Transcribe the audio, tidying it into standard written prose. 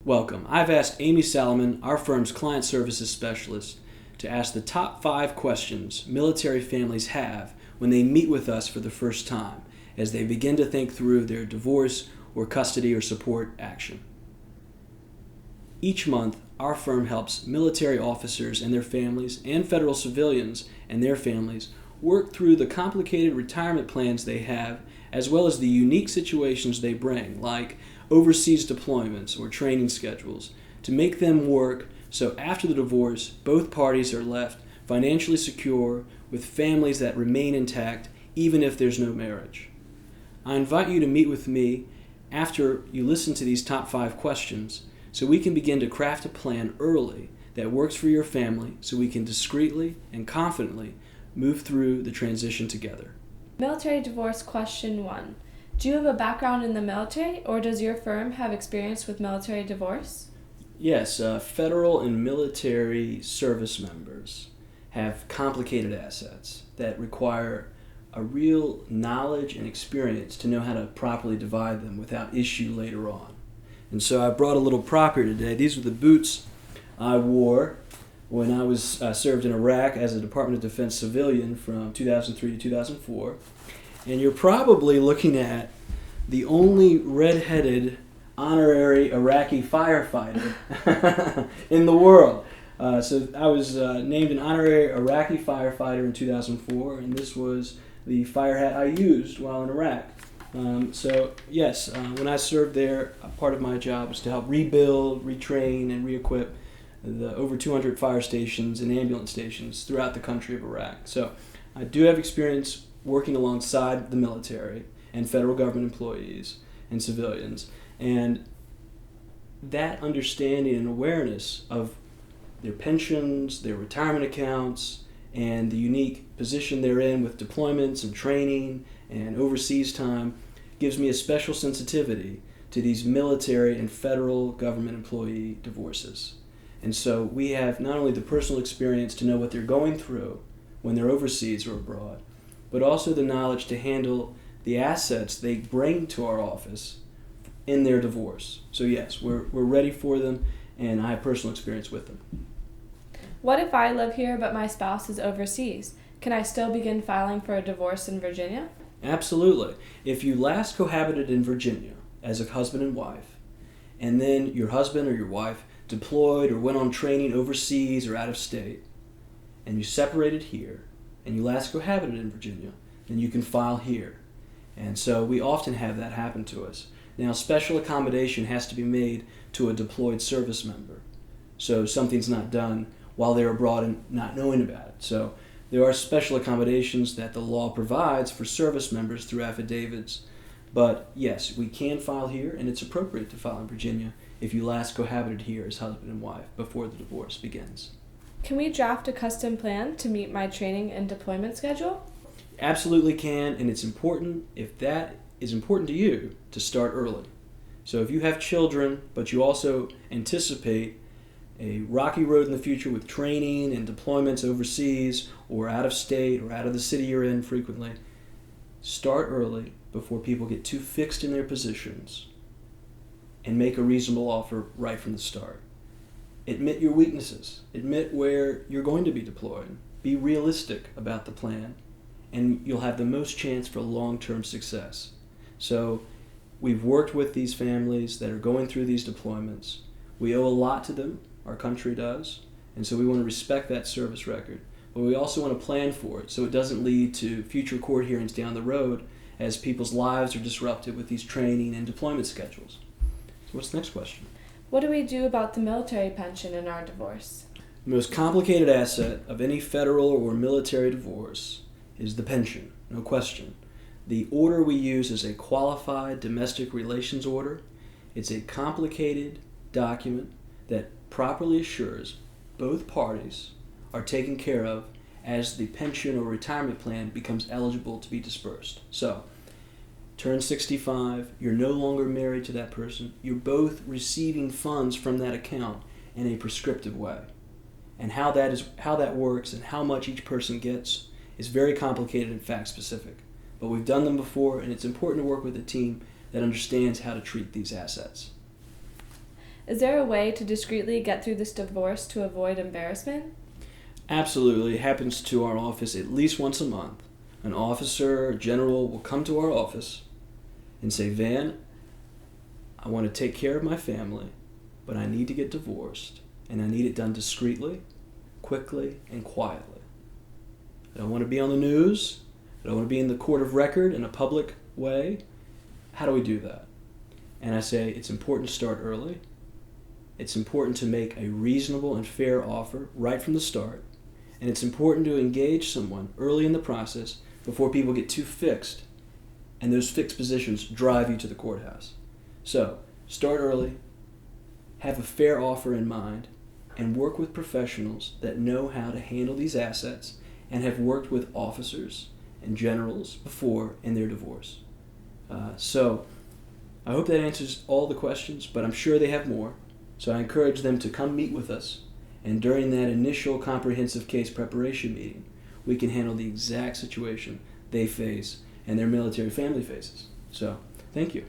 Welcome. I've asked Amy Salomon, our firm's client services specialist, to ask the top 5 questions military families have when they meet with us for the first time as they begin to think through their divorce or custody or support action. Each month, our firm helps military officers and their families and federal civilians and their families work through the complicated retirement plans they have, as well as the unique situations they bring, like overseas deployments or training schedules, to make them work so after the divorce, both parties are left financially secure with families that remain intact even if there's no marriage. I invite you to meet with me after you listen to these top 5 questions so we can begin to craft a plan early that works for your family so we can discreetly and confidently move through the transition together. Military divorce question 1. Do you have a background in the military, or does your firm have experience with military divorce? Yes, federal and military service members have complicated assets that require a real knowledge and experience to know how to properly divide them without issue later on. And so I brought a little prop here today. These were the boots I wore when I was served in Iraq as a Department of Defense civilian from 2003 to 2004. And you're probably looking at the only red-headed honorary Iraqi firefighter in the world. So I was named an honorary Iraqi firefighter in 2004, and this was the fire hat I used while in Iraq. When I served there, part of my job was to help rebuild, retrain, and re-equip the over 200 fire stations and ambulance stations throughout the country of Iraq. So I do have experience working alongside the military and federal government employees and civilians. And that understanding and awareness of their pensions, their retirement accounts, and the unique position they're in with deployments and training and overseas time gives me a special sensitivity to these military and federal government employee divorces. And so we have not only the personal experience to know what they're going through when they're overseas or abroad, but also the knowledge to handle the assets they bring to our office in their divorce. So yes, we're ready for them, and I have personal experience with them. What if I live here but my spouse is overseas? Can I still begin filing for a divorce in Virginia? Absolutely. If you last cohabited in Virginia as a husband and wife, and then your husband or your wife deployed or went on training overseas or out of state, and you separated here, and you last cohabited in Virginia, then you can file here. And so we often have that happen to us. Now, special accommodation has to be made to a deployed service member. So something's not done while they're abroad and not knowing about it. So there are special accommodations that the law provides for service members through affidavits. But yes, we can file here, and it's appropriate to file in Virginia if you last cohabited here as husband and wife before the divorce begins. Can we draft a custom plan to meet my training and deployment schedule? Absolutely can, and it's important, if that is important to you, to start early. So if you have children, but you also anticipate a rocky road in the future with training and deployments overseas or out of state or out of the city you're in frequently, start early before people get too fixed in their positions and make a reasonable offer right from the start. Admit your weaknesses. Admit where you're going to be deployed. Be realistic about the plan, and you'll have the most chance for long-term success. So we've worked with these families that are going through these deployments. We owe a lot to them, our country does, and so we want to respect that service record. But we also want to plan for it so it doesn't lead to future court hearings down the road as people's lives are disrupted with these training and deployment schedules. So what's the next question? What do we do about the military pension in our divorce? The most complicated asset of any federal or military divorce is the pension, no question. The order we use is a qualified domestic relations order. It's a complicated document that properly assures both parties are taken care of as the pension or retirement plan becomes eligible to be dispersed. So, turn 65, you're no longer married to that person, you're both receiving funds from that account in a prescriptive way. And how that works and how much each person gets is very complicated and fact specific. But we've done them before, and it's important to work with a team that understands how to treat these assets. Is there a way to discreetly get through this divorce to avoid embarrassment? Absolutely. It happens to our office at least once a month. An officer or general will come to our office and say, Van, I want to take care of my family, but I need to get divorced, and I need it done discreetly, quickly, and quietly. I don't want to be on the news. I don't want to be in the court of record in a public way. How do we do that? And I say it's important to start early. It's important to make a reasonable and fair offer right from the start. And it's important to engage someone early in the process before people get too fixed and those fixed positions drive you to the courthouse. So, start early, have a fair offer in mind, and work with professionals that know how to handle these assets and have worked with officers and generals before in their divorce. So, I hope that answers all the questions, but I'm sure they have more. So I encourage them to come meet with us, and during that initial comprehensive case preparation meeting, we can handle the exact situation they face and their military family faces. So, thank you.